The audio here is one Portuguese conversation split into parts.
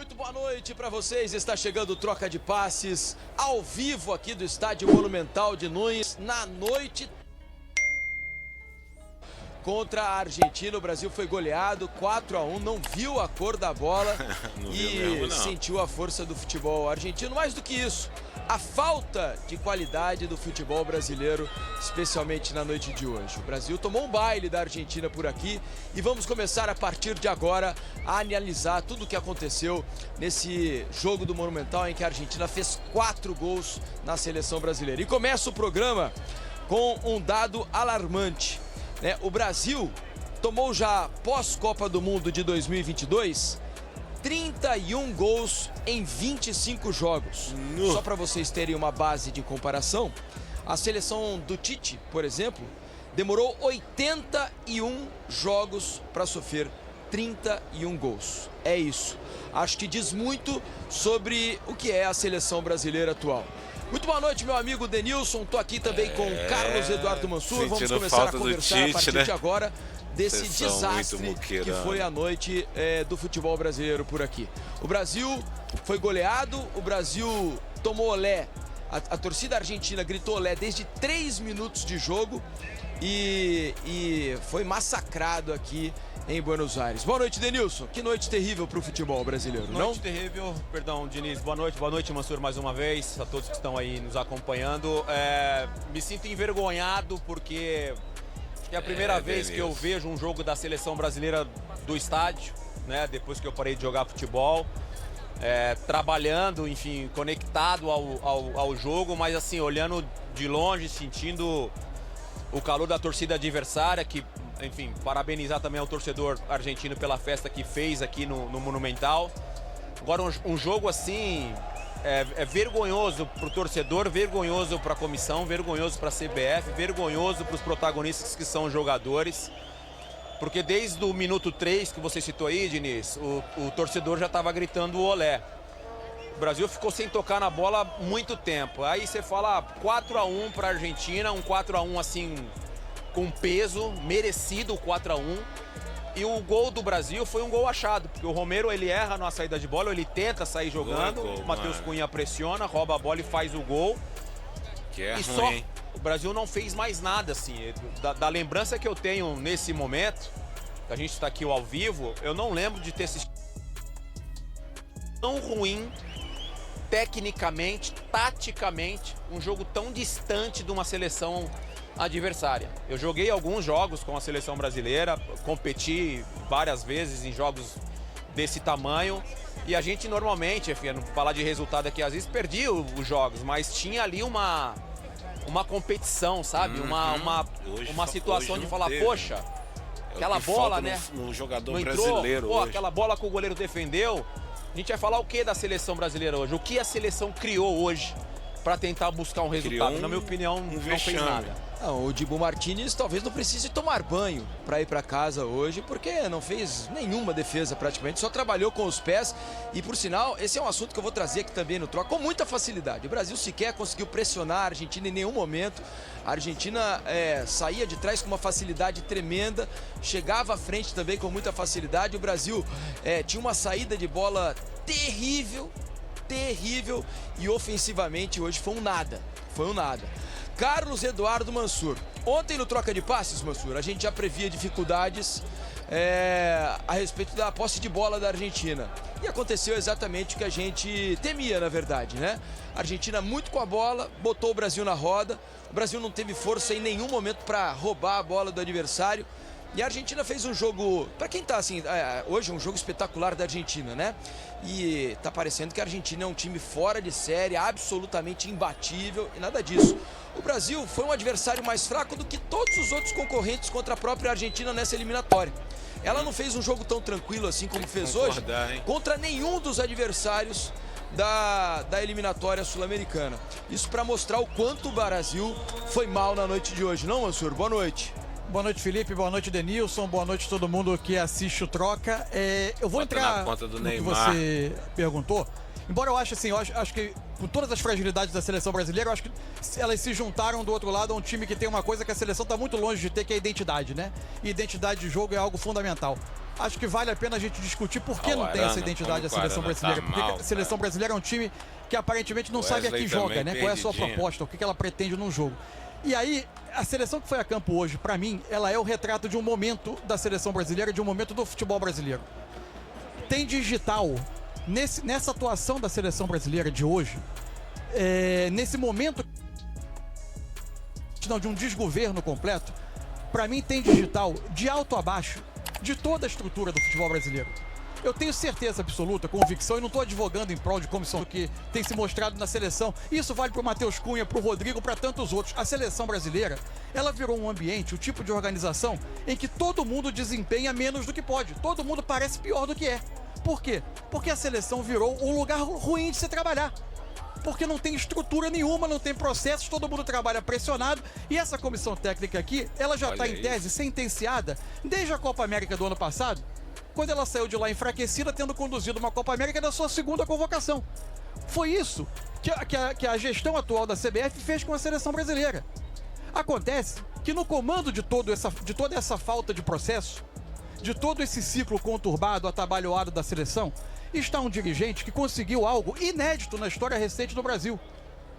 Muito boa noite para vocês. Está chegando o Troca de Passes ao vivo aqui do Estádio Monumental de Nunes na noite contra a Argentina. O Brasil foi goleado 4-1, não viu a cor da bola e sentiu a força do futebol argentino. Mais do que isso, a falta de qualidade do futebol brasileiro, especialmente na noite de hoje. O Brasil tomou um baile da Argentina por aqui e vamos começar a partir de agora a analisar tudo o que aconteceu nesse jogo do Monumental em que a Argentina fez 4 gols na seleção brasileira. E começa o programa com um dado alarmante. O Brasil tomou já pós-Copa do Mundo de 2022 31 gols em 25 jogos. Só para vocês terem uma base de comparação, a seleção do Tite, por exemplo, demorou 81 jogos para sofrer 31 gols. É isso. Acho que diz muito sobre o que é a seleção brasileira atual. Muito boa noite, meu amigo Denilson. Estou aqui também com Carlos Eduardo Mansur. Vamos começar a conversar a partir de agora desse desastre que foi a noite do futebol brasileiro por aqui. O Brasil foi goleado, o Brasil tomou olé. A torcida argentina gritou olé desde 3 minutos de jogo e foi massacrado aqui em Buenos Aires. Boa noite, Denilson. Que noite terrível para o futebol brasileiro, não? Noite terrível. Perdão, Diniz. Boa noite, Mansur, mais uma vez. A todos que estão aí nos acompanhando. Me sinto envergonhado porque é a primeira vez que eu vejo um jogo da seleção brasileira do estádio, né? Depois que eu parei de jogar futebol. Trabalhando, enfim, conectado ao jogo, mas assim, olhando de longe, sentindo o calor da torcida adversária, que, enfim, parabenizar também ao torcedor argentino pela festa que fez aqui no Monumental. Agora, um jogo assim é vergonhoso para o torcedor, vergonhoso para a comissão, vergonhoso para a CBF, vergonhoso para os protagonistas que são os jogadores. Porque desde o minuto 3 que você citou aí, Diniz, o torcedor já estava gritando o olé. O Brasil ficou sem tocar na bola muito tempo. Aí você fala 4-1 para a Argentina, um 4-1 assim com peso, merecido o 4-1. E o gol do Brasil foi um gol achado, porque o Romero ele erra na saída de bola, ele tenta sair jogando, o Matheus Cunha pressiona, rouba a bola e faz o gol. Que é e ruim, só hein? o Brasil não fez mais nada assim. Da lembrança que eu tenho nesse momento, que a gente está aqui ao vivo, eu não lembro de ter assistido tão ruim, tecnicamente, taticamente, um jogo tão distante de uma seleção adversária. Eu joguei alguns jogos com a seleção brasileira, competi várias vezes em jogos desse tamanho, e a gente normalmente, enfim, não falar de resultado aqui, às vezes perdia os jogos, mas tinha ali uma competição, sabe? Uma situação de falar, poxa, aquela bola, né? No jogador não brasileiro entrou, hoje. Aquela bola que o goleiro defendeu. A gente vai falar o que da seleção brasileira hoje? O que a seleção criou hoje para tentar buscar um resultado? Na minha opinião, não fez nada. Não, o Dibu Martínez talvez não precise tomar banho para ir para casa hoje, porque não fez nenhuma defesa praticamente, só trabalhou com os pés. E por sinal, esse é um assunto que eu vou trazer aqui também no Troca com muita facilidade. O Brasil sequer conseguiu pressionar a Argentina em nenhum momento. A Argentina saía de trás com uma facilidade tremenda, chegava à frente também com muita facilidade. O Brasil tinha uma saída de bola terrível e ofensivamente hoje foi um nada. Carlos Eduardo Mansur. Ontem no Troca de Passes, Mansur, a gente já previa dificuldades a respeito da posse de bola da Argentina. E aconteceu exatamente o que a gente temia, na verdade, né? A Argentina muito com a bola, botou o Brasil na roda. O Brasil não teve força em nenhum momento para roubar a bola do adversário. E a Argentina fez um jogo, para quem tá assim, hoje um jogo espetacular da Argentina, né? E tá parecendo que a Argentina é um time fora de série, absolutamente imbatível e nada disso. O Brasil foi um adversário mais fraco do que todos os outros concorrentes contra a própria Argentina nessa eliminatória. Ela não fez um jogo tão tranquilo assim como fez hoje contra nenhum dos adversários da eliminatória sul-americana. Isso para mostrar o quanto o Brasil foi mal na noite de hoje, não, Mansur? Boa noite. Boa noite, Felipe. Boa noite, Denilson. Boa noite a todo mundo que assiste o Troca. Eu vou entrar na conta do no que Neymar. você perguntou. Embora eu ache assim, acho que com todas as fragilidades da seleção brasileira, eu acho que elas se juntaram do outro lado a um time que tem uma coisa que a seleção está muito longe de ter, que é a identidade, né? E identidade de jogo é algo fundamental. acho que vale a pena a gente discutir por que não tem essa identidade da seleção brasileira. Porque a seleção brasileira é um time que aparentemente não sabe a que joga, né? Qual é a sua proposta, o que ela pretende num jogo. E aí, a seleção que foi a campo hoje, para mim, ela é o retrato de um momento da seleção brasileira, de um momento do futebol brasileiro. Tem digital nessa atuação da seleção brasileira de hoje, nesse momento de um desgoverno completo, para mim tem digital de alto a baixo de toda a estrutura do futebol brasileiro. Eu tenho certeza absoluta, convicção, e não estou advogando em prol de comissão que tem se mostrado na seleção. Isso vale para o Matheus Cunha, para o Rodrigo, para tantos outros. A seleção brasileira, ela virou um ambiente, um tipo de organização em que todo mundo desempenha menos do que pode. Todo mundo parece pior do que é. Por quê? Porque a seleção virou um lugar ruim de se trabalhar. Porque não tem estrutura nenhuma, não tem processos, todo mundo trabalha pressionado. E essa comissão técnica aqui, ela já está em tese sentenciada desde a Copa América do ano passado, quando ela saiu de lá enfraquecida, tendo conduzido uma Copa América da sua segunda convocação. Foi isso que a gestão atual da CBF fez com a seleção brasileira. Acontece que no comando de toda essa falta de processo, de todo esse ciclo conturbado, atabalhoado da seleção, está um dirigente que conseguiu algo inédito na história recente do Brasil,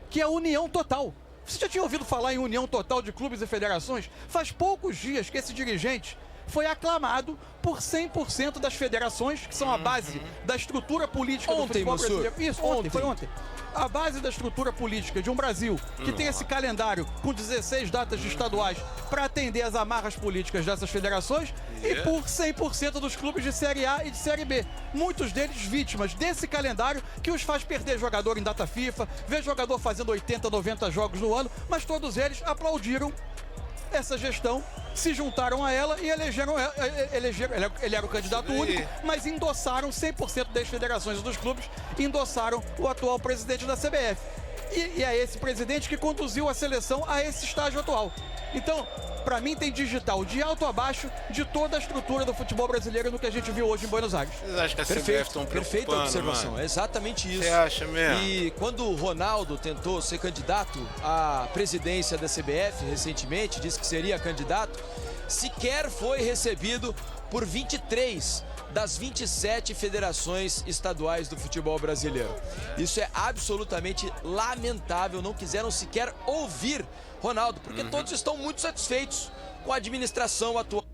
que é a união total. Você já tinha ouvido falar em união total de clubes e federações? Faz poucos dias que esse dirigente foi aclamado por 100% das federações, que são a base da estrutura política do futebol brasileiro. Isso, foi ontem. A base da estrutura política de um Brasil que tem esse calendário com 16 datas de estaduais para atender às amarras políticas dessas federações e por 100% dos clubes de Série A e de Série B. Muitos deles vítimas desse calendário que os faz perder jogador em data FIFA, ver jogador fazendo 80, 90 jogos no ano, mas todos eles aplaudiram essa gestão, se juntaram a ela e elegeram ele era o candidato único, mas endossaram 100% das federações e dos clubes, endossaram o atual presidente da CBF. E é esse presidente que conduziu a seleção a esse estágio atual. Então, para mim tem digital de alto a baixo de toda a estrutura do futebol brasileiro no que a gente viu hoje em Buenos Aires. Vocês acham que a CBF estão preocupando, perfeita observação, mano? é exatamente isso. Você acha mesmo? E quando o Ronaldo tentou ser candidato à presidência da CBF recentemente, disse que seria candidato, sequer foi recebido por 23 das 27 federações estaduais do futebol brasileiro. Isso é absolutamente lamentável, não quiseram sequer ouvir Ronaldo, porque todos estão muito satisfeitos com a administração atual.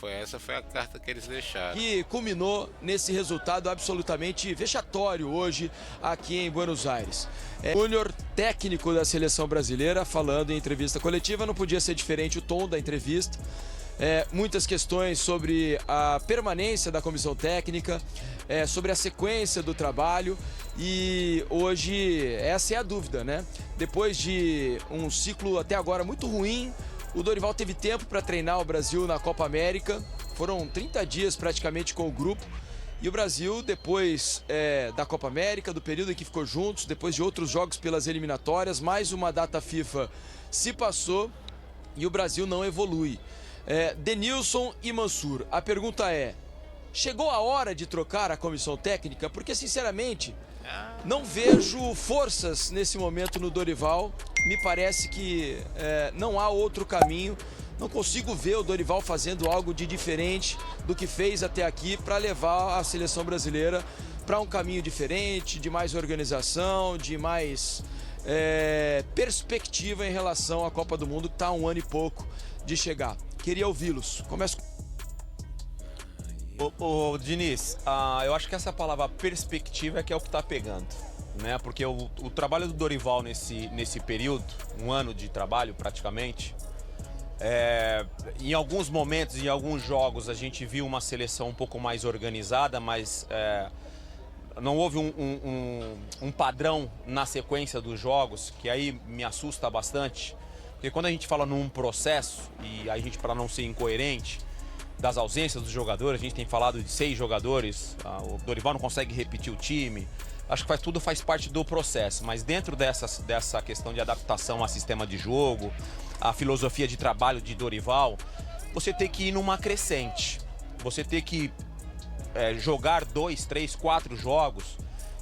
Essa foi a carta que eles deixaram. Que culminou nesse resultado absolutamente vexatório hoje aqui em Buenos Aires. Júnior, técnico da seleção brasileira, falando em entrevista coletiva, não podia ser diferente o tom da entrevista. Muitas questões sobre a permanência da comissão técnica, sobre a sequência do trabalho, e hoje essa é a dúvida, né? Depois de um ciclo até agora muito ruim, o Dorival teve tempo para treinar o Brasil na Copa América, foram 30 dias praticamente com o grupo, e o Brasil, depois da Copa América, do período em que ficou juntos, depois de outros jogos pelas eliminatórias, mais uma data FIFA se passou e o Brasil não evolui. Denilson e Mansur, a pergunta é: chegou a hora de trocar a comissão técnica? Porque, sinceramente, não vejo forças nesse momento no Dorival. Me parece que não há outro caminho. Não consigo ver o Dorival fazendo algo de diferente do que fez até aqui para levar a seleção brasileira para um caminho diferente, de mais organização, de mais perspectiva em relação à Copa do Mundo, que está há um ano e pouco de chegar. Queria ouvi-los. Começo. Ô, Diniz, eu acho que essa palavra perspectiva é que é o que está pegando, né? Porque o trabalho do Dorival nesse período, um ano de trabalho praticamente, em alguns momentos, em alguns jogos, a gente viu uma seleção um pouco mais organizada, mas não houve um padrão na sequência dos jogos, que aí me assusta bastante. Porque quando a gente fala num processo, e a gente, para não ser incoerente, das ausências dos jogadores, a gente tem falado de 6 jogadores, o Dorival não consegue repetir o time, acho que tudo faz parte do processo, mas dentro dessa questão de adaptação a sistema de jogo, a filosofia de trabalho de Dorival, você tem que ir numa crescente, você tem que jogar 2, 3, 4 jogos,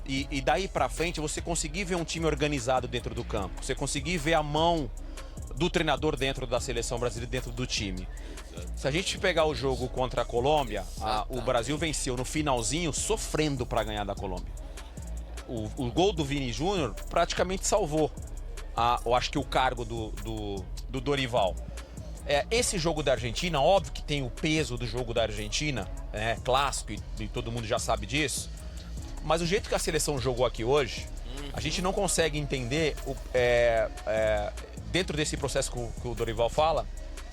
e daí pra frente você conseguir ver um time organizado dentro do campo, você conseguir ver a mão do treinador dentro da seleção brasileira, dentro do time. Se a gente pegar o jogo contra a Colômbia, o Brasil venceu no finalzinho, sofrendo para ganhar da Colômbia. O gol do Vini Júnior praticamente salvou, eu acho que o cargo do Dorival. Esse jogo da Argentina, óbvio que tem o peso do jogo da Argentina, clássico, e todo mundo já sabe disso, mas o jeito que a seleção jogou aqui hoje, a gente não consegue entender, dentro desse processo que o Dorival fala,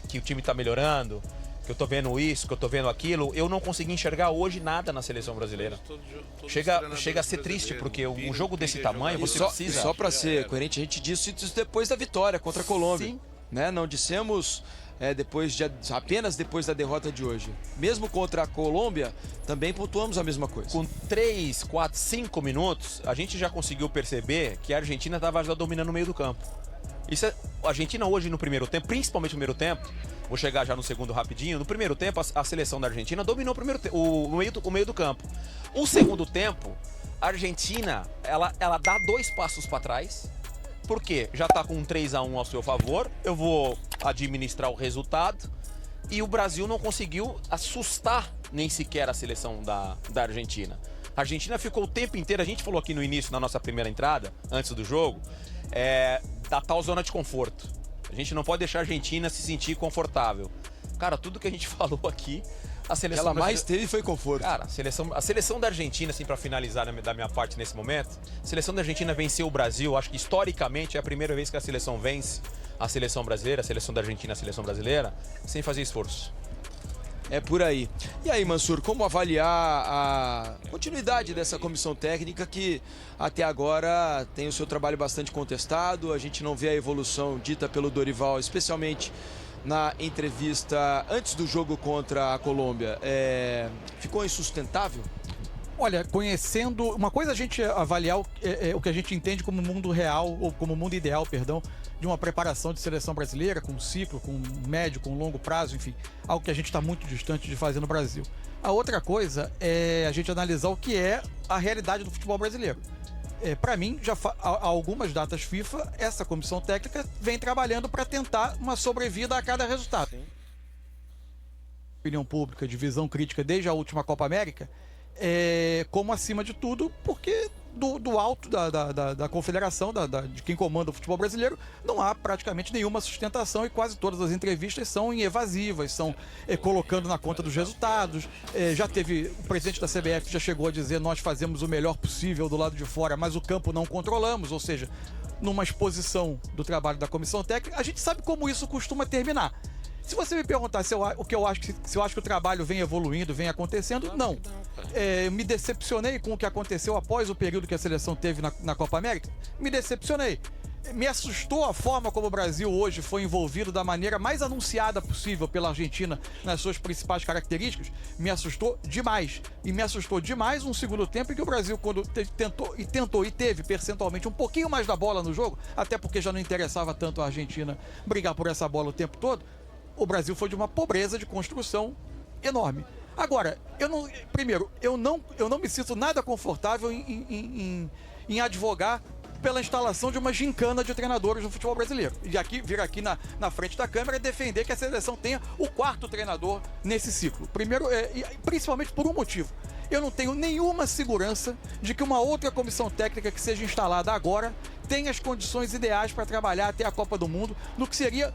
que o time está melhorando, que eu tô vendo isso, que eu tô vendo aquilo, eu não consegui enxergar hoje nada na seleção brasileira. Chega a ser triste, porque um jogo desse tamanho, você precisa... Só para ser coerente, a gente disse isso depois da vitória contra a Colômbia. Sim. Né? Não dissemos apenas depois da derrota de hoje. Mesmo contra a Colômbia, também pontuamos a mesma coisa. Com 3, 4, 5 minutos, a gente já conseguiu perceber que a Argentina estava já dominando o meio do campo. A Argentina hoje no primeiro tempo, principalmente no primeiro tempo, vou chegar já no segundo rapidinho, no primeiro tempo a seleção da Argentina dominou o meio do campo. O segundo tempo, a Argentina, ela dá 2 passos para trás, porque já está com um 3-1 ao seu favor, eu vou administrar o resultado, e o Brasil não conseguiu assustar nem sequer a seleção da Argentina. A Argentina ficou o tempo inteiro, a gente falou aqui no início, na nossa primeira entrada, antes do jogo, da tal zona de conforto. A gente não pode deixar a Argentina se sentir confortável. Cara, tudo que a gente falou aqui, a seleção... Ela mais teve foi conforto. Cara, a seleção da Argentina, assim, para finalizar da minha parte nesse momento, a seleção da Argentina venceu o Brasil, acho que historicamente é a primeira vez que a seleção vence a seleção brasileira, a seleção da Argentina, a seleção brasileira, sem fazer esforço. É por aí. E aí, Mansur, como avaliar a continuidade dessa comissão técnica que até agora tem o seu trabalho bastante contestado, a gente não vê a evolução dita pelo Dorival, especialmente na entrevista antes do jogo contra a Colômbia. Ficou insustentável? Olha, conhecendo... Uma coisa é a gente avaliar o que a gente entende como mundo real, ou como mundo ideal, perdão, de uma preparação de seleção brasileira, com ciclo, com médio, com longo prazo, enfim, algo que a gente está muito distante de fazer no Brasil. A outra coisa é a gente analisar o que é a realidade do futebol brasileiro. Para mim, já há algumas datas FIFA, essa comissão técnica vem trabalhando para tentar uma sobrevida a cada resultado. Opinião pública, de visão crítica desde a última Copa América, como acima de tudo, porque do alto da confederação, de quem comanda o futebol brasileiro, não há praticamente nenhuma sustentação e quase todas as entrevistas são evasivas, são colocando na conta dos resultados. Já teve, o presidente da CBF já chegou a dizer: nós fazemos o melhor possível do lado de fora, mas o campo não controlamos, ou seja, numa exposição do trabalho da comissão técnica, a gente sabe como isso costuma terminar. Se você me perguntar se eu acho que o trabalho vem evoluindo, vem acontecendo, não. Me decepcionei com o que aconteceu após o período que a seleção teve na Copa América. Me decepcionei. Me assustou a forma como o Brasil hoje foi envolvido da maneira mais anunciada possível pela Argentina nas suas principais características. Me assustou demais. E me assustou demais um segundo tempo em que o Brasil, quando tentou e teve percentualmente um pouquinho mais da bola no jogo, até porque já não interessava tanto a Argentina brigar por essa bola o tempo todo, o Brasil foi de uma pobreza de construção enorme. Agora, eu não me sinto nada confortável em advogar pela instalação de uma gincana de treinadores no futebol brasileiro. E vir aqui na frente da câmera e defender que a seleção tenha o 4º treinador nesse ciclo. Primeiro, principalmente por um motivo. Eu não tenho nenhuma segurança de que uma outra comissão técnica que seja instalada agora tenha as condições ideais para trabalhar até a Copa do Mundo, no que seria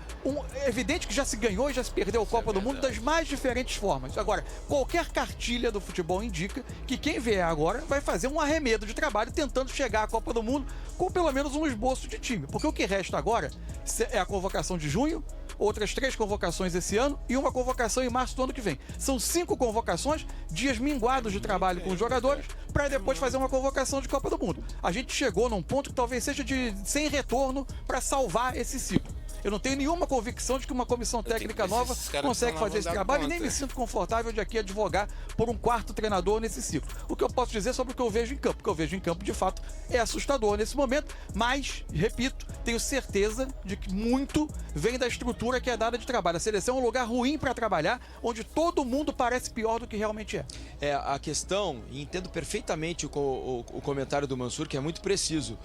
evidente que já se ganhou e já se perdeu a Copa do Mundo das mais diferentes formas. Agora, qualquer cartilha do futebol indica que quem vier agora vai fazer um arremedo de trabalho tentando chegar à Copa do Mundo com pelo menos um esboço de time. Porque o que resta agora é a convocação de junho, outras 3 convocações esse ano e uma convocação em março do ano que vem. São 5 convocações, dias minguados de trabalho com os jogadores, para depois fazer uma convocação de Copa do Mundo. A gente chegou num ponto que talvez seja sem retorno para salvar esse ciclo. Eu não tenho nenhuma convicção de que uma comissão técnica nova consegue fazer esse trabalho e nem me sinto confortável de aqui advogar por um 4º treinador nesse ciclo. O que eu posso dizer sobre o que eu vejo em campo? O que eu vejo em campo, de fato, é assustador nesse momento, mas, repito, tenho certeza de que muito vem da estrutura que é dada de trabalho. A seleção é um lugar ruim para trabalhar, onde todo mundo parece pior do que realmente é. A questão, e entendo perfeitamente o comentário do Mansur, que é muito preciso.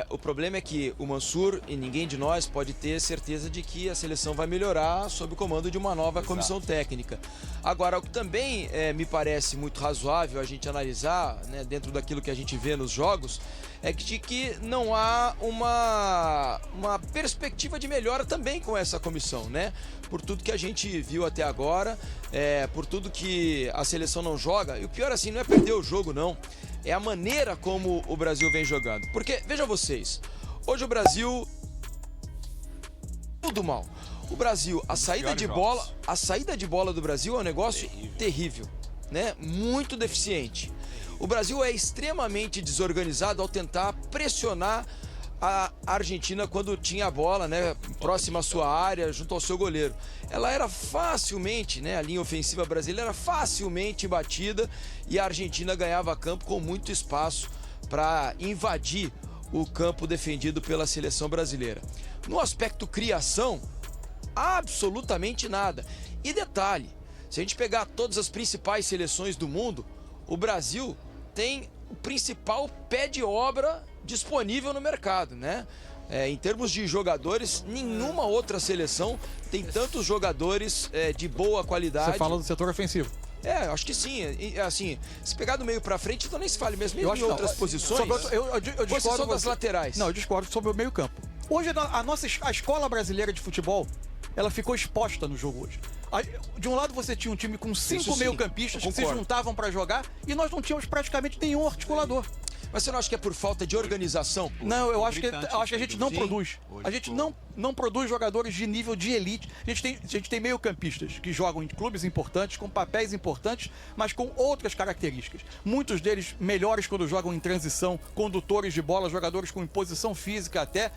O problema é que o Mansur e ninguém de nós pode ter certeza de que a seleção vai melhorar sob o comando de uma nova comissão técnica. Agora, o que também me parece muito razoável a gente analisar, né, dentro daquilo que a gente vê nos jogos, é de que não há uma perspectiva de melhora também com essa comissão, né? Por tudo que a gente viu até agora, por tudo que a seleção não joga. E o pior assim, não é perder o jogo, não. É a maneira como o Brasil vem jogando. Porque, vejam vocês, hoje o Brasil... tudo mal. O Brasil, a saída de bola do Brasil é um negócio terrível, né? Muito deficiente. O Brasil é extremamente desorganizado ao tentar pressionar a Argentina quando tinha a bola, né, próxima à sua área, junto ao seu goleiro. Ela era facilmente, né, a linha ofensiva brasileira era facilmente batida e a Argentina ganhava campo com muito espaço para invadir o campo defendido pela seleção brasileira. No aspecto criação, absolutamente nada. E detalhe, se a gente pegar todas as principais seleções do mundo, o Brasil tem o principal pé de obra disponível no mercado, né? Em termos de jogadores, nenhuma outra seleção tem tantos jogadores de boa qualidade. Você fala do setor ofensivo. Acho que sim. Assim, se pegar do meio pra frente, então nem se fale mesmo em outras posições. Eu discordo das laterais. Não, eu discordo sobre o meio campo. Hoje a escola brasileira de futebol, ela ficou exposta no jogo hoje. De um lado você tinha um time com 5 meio-campistas que se juntavam para jogar e nós não tínhamos praticamente nenhum articulador. Mas você não acha que é por falta de organização? Não, eu acho que a gente não produz. A gente não produz jogadores de nível de elite. A gente tem meio-campistas que jogam em clubes importantes, com papéis importantes, mas com outras características. Muitos deles melhores quando jogam em transição, condutores de bola, jogadores com imposição física até,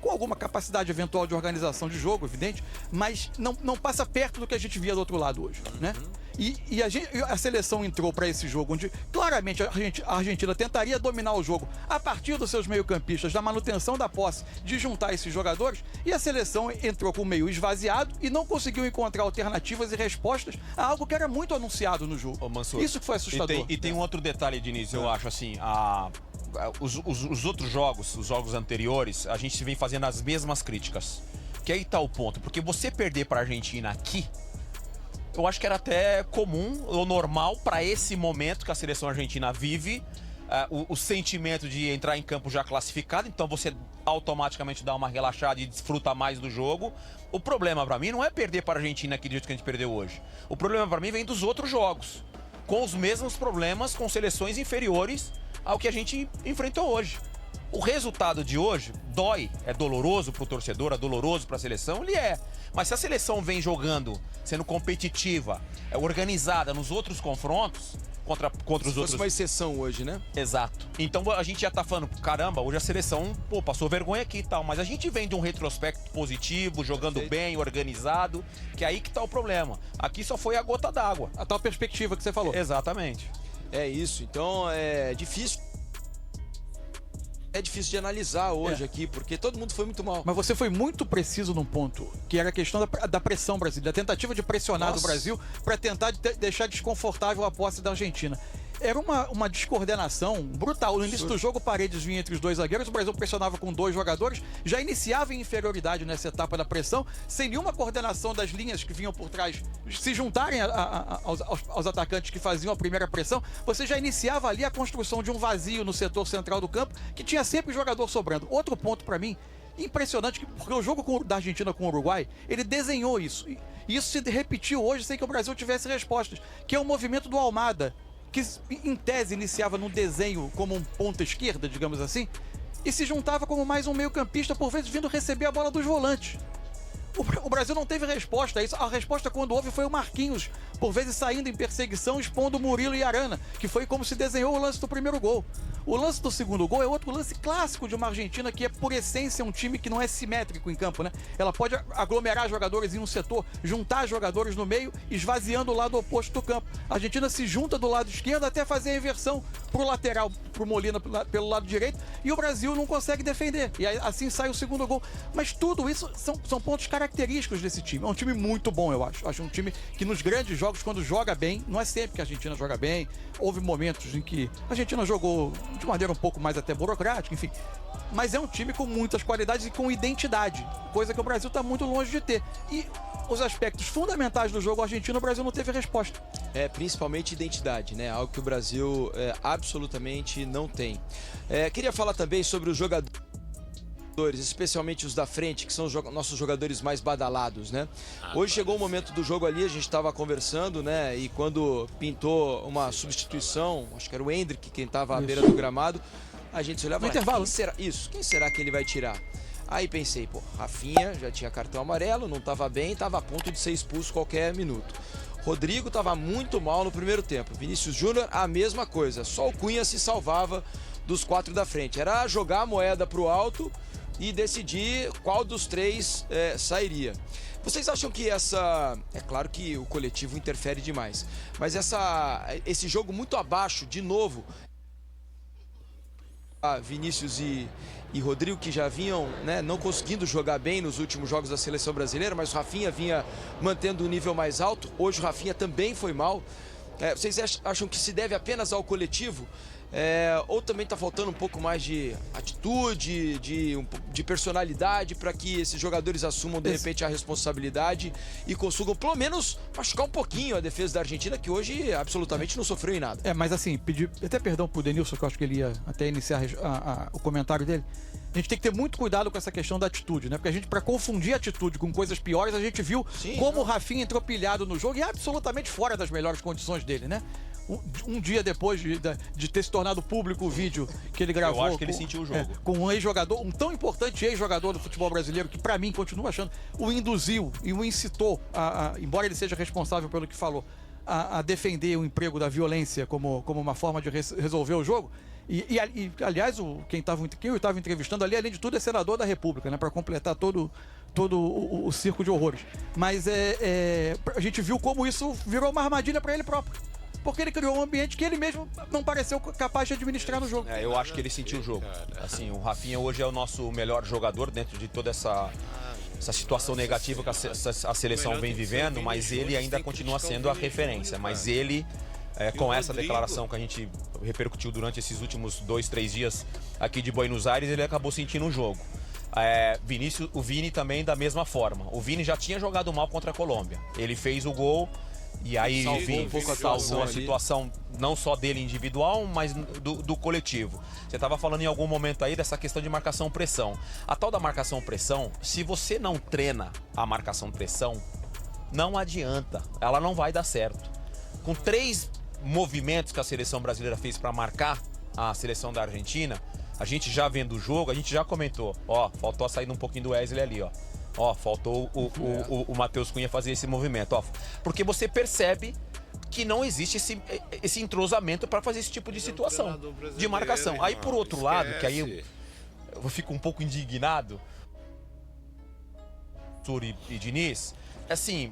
com alguma capacidade eventual de organização de jogo, evidente, mas não passa perto do que a gente via do outro lado hoje, né? E a seleção entrou para esse jogo onde claramente a Argentina tentaria dominar o jogo a partir dos seus meio-campistas, da manutenção da posse, de juntar esses jogadores, e a seleção entrou com o meio esvaziado e não conseguiu encontrar alternativas e respostas a algo que era muito anunciado no jogo. Mansur, isso que foi assustador. E tem um outro detalhe, Diniz, eu acho assim, os outros jogos, os jogos anteriores, a gente vem fazendo as mesmas críticas. Que aí tá o ponto, porque você perder para a Argentina aqui, eu acho que era até comum ou normal para esse momento que a seleção argentina vive, o sentimento de entrar em campo já classificado, então você automaticamente dá uma relaxada e desfruta mais do jogo. O problema para mim não é perder para a Argentina aqui do jeito que a gente perdeu hoje. O problema para mim vem dos outros jogos, com os mesmos problemas, com seleções inferiores ao que a gente enfrentou hoje. O resultado de hoje dói, é doloroso pro torcedor, é doloroso pra seleção, ele é. Mas se a seleção vem jogando, sendo competitiva, organizada nos outros confrontos, contra os outros... Fosse uma exceção hoje, né? Exato. Então a gente já tá falando, caramba, hoje a seleção, passou vergonha aqui e tal, mas a gente vem de um retrospecto positivo, jogando bem, organizado, que é aí que tá o problema. Aqui só foi a gota d'água. A tal perspectiva que você falou. Exatamente. É isso, então é difícil. É difícil de analisar hoje aqui, porque todo mundo foi muito mal. Mas você foi muito preciso num ponto, que era a questão da pressão brasileira, da tentativa de pressionar do Brasil para tentar deixar desconfortável a posse da Argentina. Era uma descoordenação brutal. No início do jogo, Paredes vinha entre os dois zagueiros, o Brasil pressionava com 2 jogadores, já iniciava em inferioridade nessa etapa da pressão, sem nenhuma coordenação das linhas que vinham por trás se juntarem aos atacantes que faziam a primeira pressão. Você já iniciava ali a construção de um vazio no setor central do campo, que tinha sempre jogador sobrando. Outro ponto para mim, impressionante, porque o jogo da Argentina com o Uruguai, ele desenhou isso. E isso se repetiu hoje sem que o Brasil tivesse respostas, que é o movimento do Almada, que em tese iniciava no desenho como um ponta esquerda, digamos assim, e se juntava como mais um meio-campista, por vezes vindo receber a bola dos volantes. O Brasil não teve resposta a isso. A resposta, quando houve, foi o Marquinhos, por vezes saindo em perseguição, expondo Murilo e Arana, que foi como se desenhou o lance do primeiro gol. O lance do segundo gol é outro lance clássico de uma Argentina que é, por essência, um time que não é simétrico em campo, né? Ela pode aglomerar jogadores em um setor, juntar jogadores no meio, esvaziando o lado oposto do campo. A Argentina se junta do lado esquerdo até fazer a inversão pro lateral, pro Molina pelo lado direito, e o Brasil não consegue defender. E aí, assim sai o segundo gol. Mas tudo isso são pontos característicos características desse time. É um time muito bom, eu acho. Acho um time que nos grandes jogos, quando joga bem, não é sempre que a Argentina joga bem. Houve momentos em que a Argentina jogou de maneira um pouco mais até burocrática, enfim. Mas é um time com muitas qualidades e com identidade, coisa que o Brasil está muito longe de ter. E os aspectos fundamentais do jogo argentino, o Brasil não teve resposta. Principalmente identidade, né? Algo que o Brasil absolutamente não tem. Queria falar também sobre os jogadores, especialmente os da frente, que são os nossos jogadores mais badalados, né? Hoje chegou o momento do jogo ali, a gente estava conversando, né? E quando pintou uma substituição, acho que era o Endrick quem estava à beira do gramado, a gente se olhava, quem será que ele vai tirar? Aí pensei, pô, Rafinha já tinha cartão amarelo, não estava bem, estava a ponto de ser expulso qualquer minuto. Rodrigo estava muito mal no primeiro tempo. Vinícius Júnior, a mesma coisa. Só o Cunha se salvava dos 4 da frente. Era jogar a moeda para o alto e decidir qual dos 3 sairia. Vocês acham que essa... É claro que o coletivo interfere demais, mas esse jogo muito abaixo, de novo... Vinícius e Rodrigo, que já vinham, né, não conseguindo jogar bem nos últimos jogos da seleção brasileira, mas o Rafinha vinha mantendo um nível mais alto. Hoje o Rafinha também foi mal. Vocês acham que se deve apenas ao coletivo? Ou também está faltando um pouco mais de atitude, de personalidade, para que esses jogadores assumam de repente a responsabilidade e consigam pelo menos machucar um pouquinho a defesa da Argentina, que hoje absolutamente não sofreu em nada. Mas assim, pedir até perdão pro Denilson, que eu acho que ele ia até iniciar o comentário dele. A gente tem que ter muito cuidado com essa questão da atitude, né? Porque a gente, para confundir atitude com coisas piores, a gente viu como o Rafinha entrou pilhado no jogo e absolutamente fora das melhores condições dele, né? Um dia depois de ter se tornado público o vídeo que ele gravou. Eu acho que ele sentiu o jogo. Com um ex-jogador, um tão importante ex-jogador do futebol brasileiro, que pra mim, continuo achando, o induziu e o incitou, embora ele seja responsável pelo que falou, a defender o emprego da violência como uma forma de resolver o jogo. E aliás, quem eu estava entrevistando ali, além de tudo, é senador da República, né? Para completar todo o circo de horrores. Mas a gente viu como isso virou uma armadilha para ele próprio. Porque ele criou um ambiente que ele mesmo não pareceu capaz de administrar no jogo. Eu acho que ele sentiu o jogo. Assim, o Rafinha hoje é o nosso melhor jogador dentro de toda essa situação negativa que a seleção vem vivendo, mas ele ainda continua sendo a referência. Mas ele, com essa declaração que a gente repercutiu durante esses últimos 2, 3 dias aqui de Buenos Aires, ele acabou sentindo o jogo. O Vini também da mesma forma. O Vini já tinha jogado mal contra a Colômbia. Ele fez o gol. E aí, enfim, salvou a situação não só dele individual, mas do coletivo. Você estava falando em algum momento aí dessa questão de marcação-pressão. A tal da marcação-pressão, se você não treina a marcação-pressão, não adianta, ela não vai dar certo. Com 3 movimentos que a seleção brasileira fez para marcar a seleção da Argentina, a gente já vendo o jogo, a gente já comentou, faltou a saída um pouquinho do Wesley ali, faltou o Matheus Cunha fazer esse movimento, porque você percebe que não existe esse entrosamento para fazer esse tipo de situação de marcação. Aí por outro lado, que aí eu fico um pouco indignado, Turi e Diniz, assim,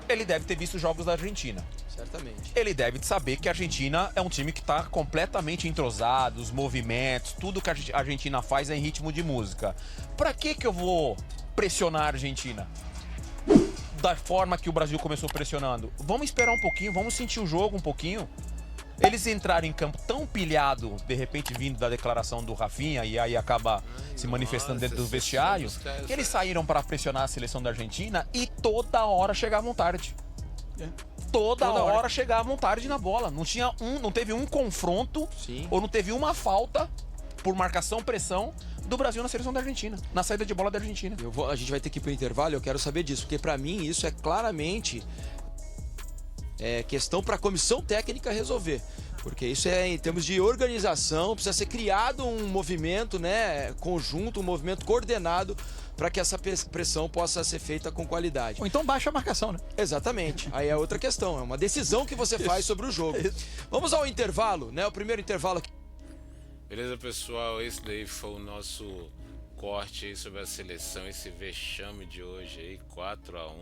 ele deve ter visto os jogos da Argentina. Certamente. Ele deve saber que a Argentina é um time que está completamente entrosado, os movimentos, tudo que a Argentina faz é em ritmo de música. Para que eu vou pressionar a Argentina da forma que o Brasil começou pressionando? Vamos esperar um pouquinho, vamos sentir o jogo um pouquinho. Eles entraram em campo tão pilhado, de repente vindo da declaração do Rafinha, e aí acaba se manifestando dentro do vestiário, que eles saíram para pressionar a seleção da Argentina e toda hora chegavam tarde. Toda hora chegavam tarde na bola. Não teve um confronto, ou não teve uma falta por marcação, pressão do Brasil na seleção da Argentina, na saída de bola da Argentina. A gente vai ter que ir pro intervalo, eu quero saber disso, porque para mim isso é claramente questão para a comissão técnica resolver. Porque isso em termos de organização, precisa ser criado um movimento, né, conjunto, um movimento coordenado para que essa pressão possa ser feita com qualidade. Ou então baixa a marcação, né? Exatamente. Aí é outra questão, é uma decisão que você faz sobre o jogo. Vamos ao intervalo, né? O primeiro intervalo aqui. Beleza, pessoal? Esse daí foi o nosso corte aí sobre a seleção, esse vexame de hoje aí, 4-1.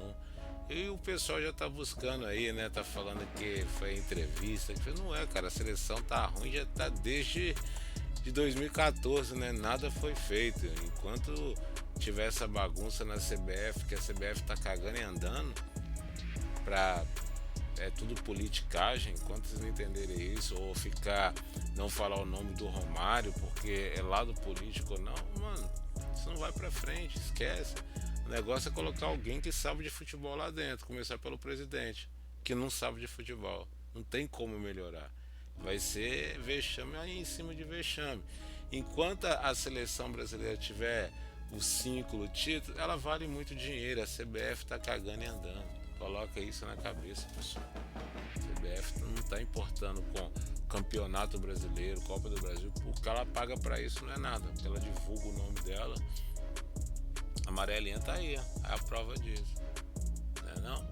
E o pessoal já tá buscando aí, né? Tá falando que foi entrevista. Não cara, a seleção tá ruim, já tá desde de 2014, né? Nada foi feito. Enquanto tiver essa bagunça na CBF, que a CBF tá cagando e andando pra... É tudo politicagem, enquanto vocês não entenderem isso, ou não falar o nome do Romário porque é lado político, não, mano, isso não vai pra frente, esquece. O negócio é colocar alguém que sabe de futebol lá dentro, começar pelo presidente, que não sabe de futebol, não tem como melhorar. Vai ser vexame aí em cima de vexame. Enquanto a seleção brasileira tiver o 5 no título, ela vale muito dinheiro, a CBF tá cagando e andando. Coloca isso na cabeça, pessoal. A CBF não está importando com Campeonato Brasileiro, Copa do Brasil. O que ela paga para isso não é nada, porque ela divulga o nome dela. A amarelinha tá aí, é a prova disso. Não?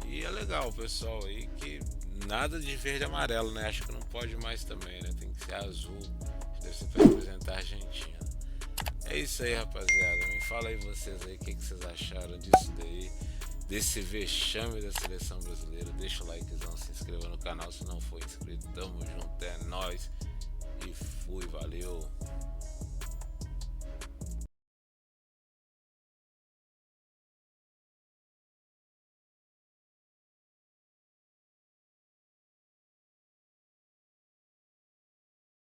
E é legal o pessoal aí que nada de verde e amarelo, né? Acho que não pode mais também, né? Tem que ser azul. Deve ser para representar a Argentina. É isso aí, rapaziada. Me fala aí vocês aí, o que vocês acharam disso daí, desse vexame da seleção brasileira. Deixa o likezão, se inscreva no canal se não for inscrito. Tamo junto, é nóis.